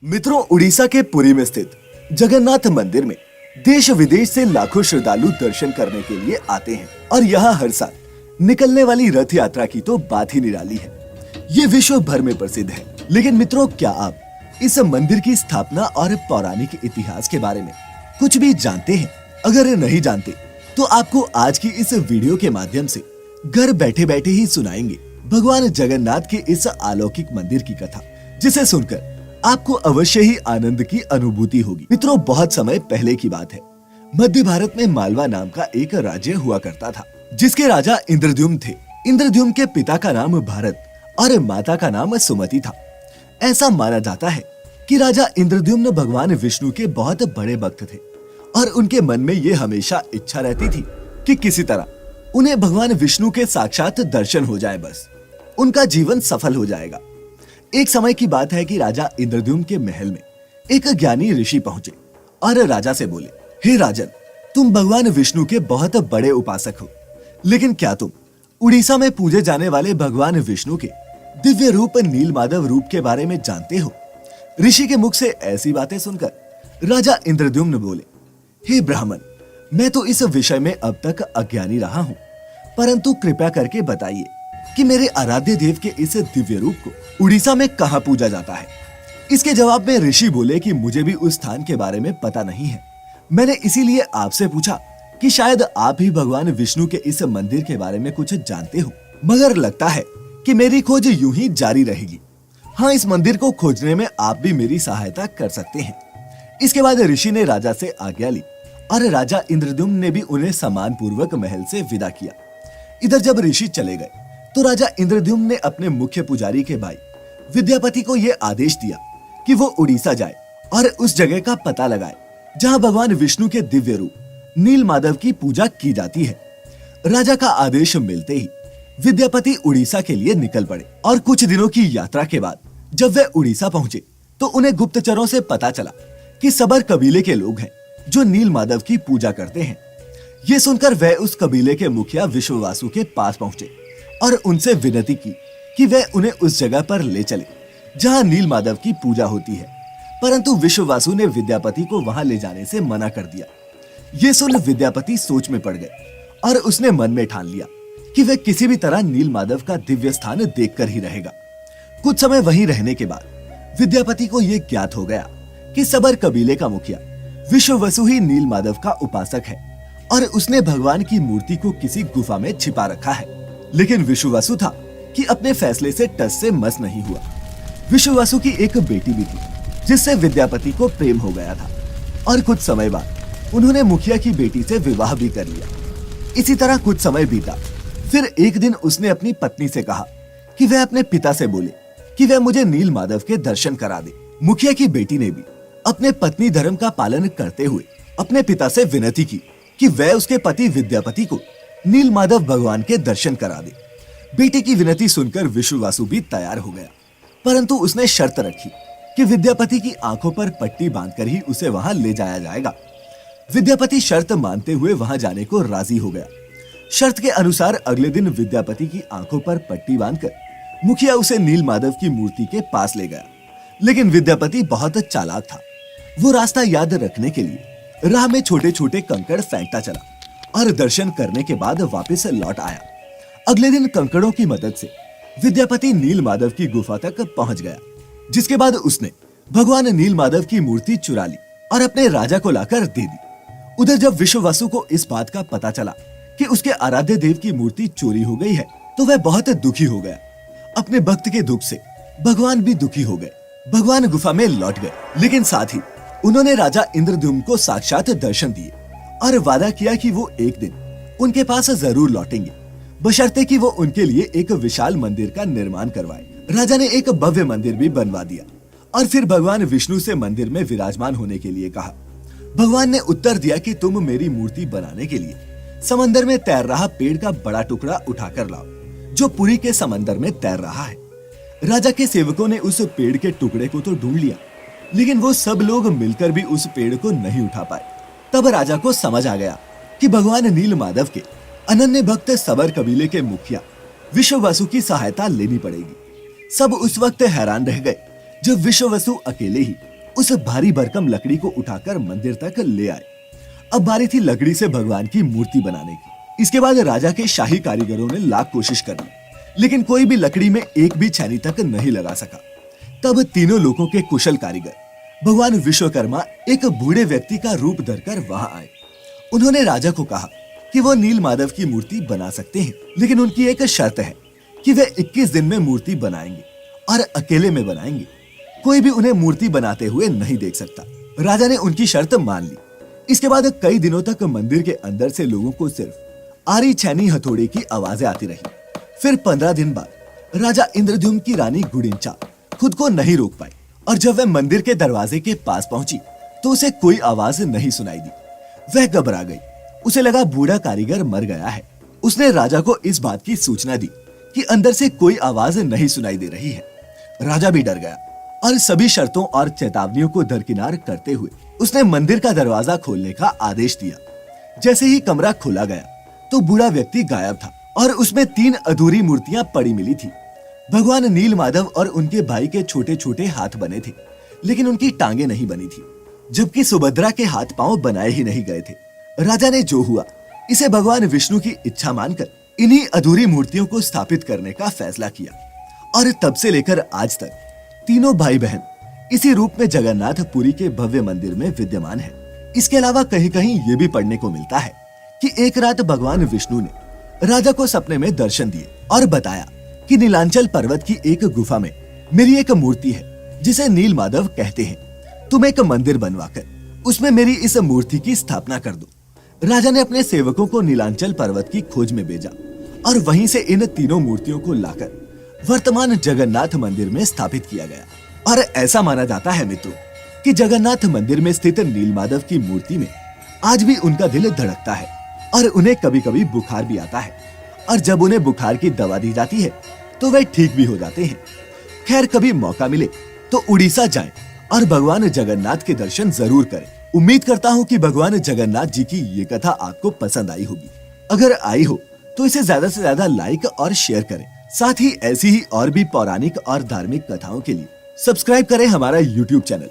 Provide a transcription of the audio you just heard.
मित्रों, उड़ीसा के पुरी में स्थित जगन्नाथ मंदिर में देश विदेश से लाखों श्रद्धालु दर्शन करने के लिए आते हैं और यहाँ हर साल निकलने वाली रथ यात्रा की तो बात ही निराली है। ये विश्व भर में प्रसिद्ध है। लेकिन मित्रों, क्या आप इस मंदिर की स्थापना और पौराणिक इतिहास के बारे में कुछ भी जानते हैं? अगर नहीं जानते तो आपको आज की इस वीडियो के माध्यम से घर बैठे बैठे ही सुनाएंगे भगवान जगन्नाथ के इस अलौकिक मंदिर की कथा, जिसे सुनकर आपको अवश्य ही आनंद की अनुभूति होगी। मित्रों, बहुत समय पहले की बात है। मध्य भारत में मालवा नाम का एक राज्य हुआ करता था, जिसके राजा इंद्रद्युम्न थे। इंद्रद्युम्न के पिता का नाम भारत और माता का नाम सुमति था। ऐसा माना जाता है कि राजा इंद्रद्युम्न भगवान विष्णु के बहुत बड़े भक्त थे और उनके मन में ये हमेशा इच्छा रहती थी कि किसी तरह उन्हें भगवान विष्णु के साक्षात दर्शन हो जाए, बस उनका जीवन सफल हो जाएगा। एक समय की बात है कि राजा इंद्रद्युम्न के महल में एक ज्ञानी ऋषि पहुंचे और राजा से बोले, हे राजन, तुम भगवान विष्णु के बहुत बड़े उपासक हो, लेकिन क्या तुम उड़ीसा में पूजे जाने वाले भगवान विष्णु के दिव्य रूप नीलमाधव रूप के बारे में जानते हो? ऋषि के मुख से ऐसी बातें सुनकर राजा इंद्रद्युम्न बोले, हे ब्राह्मण, मैं तो इस विषय में अब तक अज्ञानी रहा हूँ, परंतु कृपया करके बताइए कि मेरे आराध्य देव के इस दिव्य रूप को उड़ीसा में कहाँ पूजा जाता है। इसके जवाब में ऋषि बोले कि मुझे भी उस स्थान के बारे में पता नहीं है। मैंने इसीलिए आपसे पूछा कि शायद आप ही भगवान विष्णु के इस मंदिर के बारे में कुछ जानते हो, मगर लगता है कि मेरी खोज यूं ही जारी रहेगी। हाँ, इस मंदिर को खोजने में आप भी मेरी सहायता कर सकते हैं। इसके बाद ऋषि ने राजा से आज्ञा ली और राजा इंद्रद्युम्न ने भी उन्हें सम्मान पूर्वक महल से विदा किया। इधर जब ऋषि चले गए तो राजा इंद्रद्युम्न ने अपने मुख्य पुजारी के भाई विद्यापति को यह आदेश दिया कि वो उड़ीसा जाए और उस जगह का पता लगाए जहां भगवान विष्णु के दिव्य रूप नीलमाधव की पूजा की जाती है। राजा का आदेश मिलते ही विद्यापति उड़ीसा के लिए निकल पड़े और कुछ दिनों की यात्रा के बाद जब वे उड़ीसा पहुंचे तो उन्हें गुप्तचरों से पता चला कि सबर कबीले के लोग हैं जो नीलमाधव की पूजा करते हैं। ये सुनकर वे उस कबीले के मुखिया विश्ववासु के पास पहुंचे और उनसे विनती की कि वे उन्हें उस जगह पर ले चले जहां नीलमाधव की पूजा होती है, परंतु विश्ववासु ने विद्यापति को वहां ले जाने से मना कर दिया। ये सुन विद्यापति सोच में पड़ गए और उसने मन में ठान लिया कि वह किसी भी तरह नीलमाधव का दिव्य स्थान देखकर ही रहेगा। कुछ समय वहीं रहने के बाद विद्यापति को यह ज्ञात हो गया कि सबर कबीले का मुखिया विश्ववसु ही नीलमाधव का उपासक है और उसने भगवान की मूर्ति को किसी गुफा में छिपा रखा है। लेकिन विश्ववासु था कि अपने फैसले से टस से मस नहीं हुआ। विश्ववासु की एक बेटी भी थी जिससे विद्यापति को प्रेम हो गया था और कुछ समय बाद उन्होंने मुखिया की बेटी से विवाह भी कर लिया। इसी तरह कुछ समय बीता। फिर एक दिन उसने अपनी पत्नी से कहा कि वह अपने पिता से बोले कि वह मुझे नीलमाधव के दर्शन करा दे। मुखिया की बेटी ने भी अपने पत्नी धर्म का पालन करते हुए अपने पिता से विनती की कि वह उसके पति विद्यापति को नीलमाधव भगवान के दर्शन करा दे। बेटी की विनती सुनकर विश्ववासु भी तैयार हो गया, परंतु उसने शर्त रखी कि विद्यापति की आंखों पर पट्टी बांधकर ही उसे वहां ले जाया जाएगा। विद्यापति शर्त मानते हुए वहां जाने को राजी हो गया। शर्त के अनुसार अगले दिन विद्यापति की आंखों पर पट्टी बांधकर मुखिया उसे नीलमाधव की मूर्ति के पास ले गया। लेकिन विद्यापति बहुत चालाक था। वो रास्ता याद रखने के लिए राह में छोटे छोटे कंकड़ फेंकता चला और दर्शन करने के बाद वापस लौट आया। अगले दिन कंकड़ों की मदद से विद्यापति नीलमाधव की गुफा तक पहुंच गया, जिसके बाद उसने भगवान नीलमाधव की मूर्ति चुरा ली और अपने राजा को लाकर दे दी। उधर जब विश्ववासु को इस बात का पता चला कि उसके आराध्य देव की मूर्ति चोरी हो गई है तो वह बहुत दुखी हो गया। अपने भक्त के दुख से भगवान भी दुखी हो गए। भगवान गुफा में लौट गए, लेकिन साथ ही उन्होंने राजा इंद्रद्युम्न को साक्षात दर्शन दिए और वादा किया कि वो एक दिन उनके पास जरूर लौटेंगे, बशर्ते कि वो उनके लिए एक विशाल मंदिर का निर्माण करवाए। राजा ने एक भव्य मंदिर भी बनवा दिया और फिर भगवान विष्णु से मंदिर में विराजमान होने के लिए कहा। भगवान ने उत्तर दिया कि तुम मेरी मूर्ति बनाने के लिए समंदर में तैर रहा पेड़ का बड़ा टुकड़ा उठाकर लाओ, जो पुरी के समंदर में तैर रहा है। राजा के सेवकों ने उस पेड़ के टुकड़े को तो ढूंढ लिया, लेकिन वो सब लोग मिलकर भी उस पेड़ को नहीं उठा पाए। तब राजा को समझ आ गया कि भगवान नीलमाधव के अनन्य भक्त सबर कबीले के मुखिया विश्ववासु की सहायता लेनी पड़ेगी। सब उस वक्त हैरान रह गए जब विश्ववसु अकेले ही उस भारी भरकम लकड़ी को उठाकर मंदिर तक ले आए। अब बारी थी लकड़ी से भगवान की मूर्ति बनाने की। इसके बाद राजा के शाही कारीगरों ने लाख कोशिश कर ली, लेकिन कोई भी लकड़ी में एक भी छेनी तक नहीं लगा सका। तब तीनों लोगों के कुशल कारीगर भगवान विश्वकर्मा एक बूढ़े व्यक्ति का रूप धरकर वहां आए। उन्होंने राजा को कहा कि वो नील माधव की मूर्ति बना सकते हैं, लेकिन उनकी एक शर्त है कि वे 21 दिन में मूर्ति बनाएंगे और अकेले में बनाएंगे। कोई भी उन्हें मूर्ति बनाते हुए नहीं देख सकता। राजा ने उनकी शर्त मान ली। इसके बाद कई दिनों तक मंदिर के अंदर से लोगों को सिर्फ आरी छेनी हथौड़े की आवाजें आती रही। फिर 15 दिन बाद राजा इंद्रद्युम्न की रानी गुडिंचा खुद को नहीं रोक पाई, और जब वह मंदिर के दरवाजे के पास पहुंची तो उसे कोई आवाज नहीं सुनाई दी। वह घबरा गई। उसे लगा बूढ़ा कारीगर मर गया है। उसने राजा को इस बात की सूचना दी कि अंदर से कोई आवाज नहीं सुनाई दे रही है। राजा भी डर गया और सभी शर्तों और चेतावनियों को दरकिनार करते हुए उसने मंदिर का दरवाजा खोलने का आदेश दिया। जैसे ही कमरा खोला गया तो बूढ़ा व्यक्ति गायब था और उसमें 3 अधूरी मूर्तियां पड़ी मिली थी। भगवान नील माधव और उनके भाई के छोटे छोटे हाथ बने थे, लेकिन उनकी टांगे नहीं बनी थी, जबकि सुभद्रा के हाथ पांव बनाए ही नहीं गए थे। राजा ने जो हुआ इसे भगवान विष्णु की इच्छा मानकर इन्हीं अधूरी मूर्तियों को स्थापित करने का फैसला किया, और तब से लेकर आज तक तीनों भाई बहन इसी रूप में जगन्नाथ पुरी के भव्य मंदिर में विद्यमान है। इसके अलावा कहीं कहीं ये भी पढ़ने को मिलता है कि एक रात भगवान विष्णु ने राजा को सपने में दर्शन दिए और बताया कि नीलांचल पर्वत की एक गुफा में मेरी एक मूर्ति है जिसे नील माधव कहते हैं। तुम एक मंदिर बनवाकर उसमें मेरी इस मूर्ति की स्थापना कर दो। राजा ने अपने सेवकों को नीलांचल पर्वत की खोज में भेजा और वहीं से इन तीनों मूर्तियों को लाकर वर्तमान जगन्नाथ मंदिर में स्थापित किया गया। और ऐसा माना जाता है मित्रों कि जगन्नाथ मंदिर में स्थित नील माधव की मूर्ति में आज भी उनका दिल धड़कता है और उन्हें कभी कभी बुखार भी आता है, और जब उन्हें बुखार की दवा दी जाती है तो वे ठीक भी हो जाते हैं। खैर, कभी मौका मिले तो उड़ीसा जाएं और भगवान जगन्नाथ के दर्शन जरूर करें। उम्मीद करता हूँ कि भगवान जगन्नाथ जी की ये कथा आपको पसंद आई होगी। अगर आई हो तो इसे ज्यादा से ज्यादा लाइक और शेयर करें। साथ ही ऐसी ही और भी पौराणिक और धार्मिक कथाओं के लिए सब्सक्राइब करें हमारा YouTube चैनल।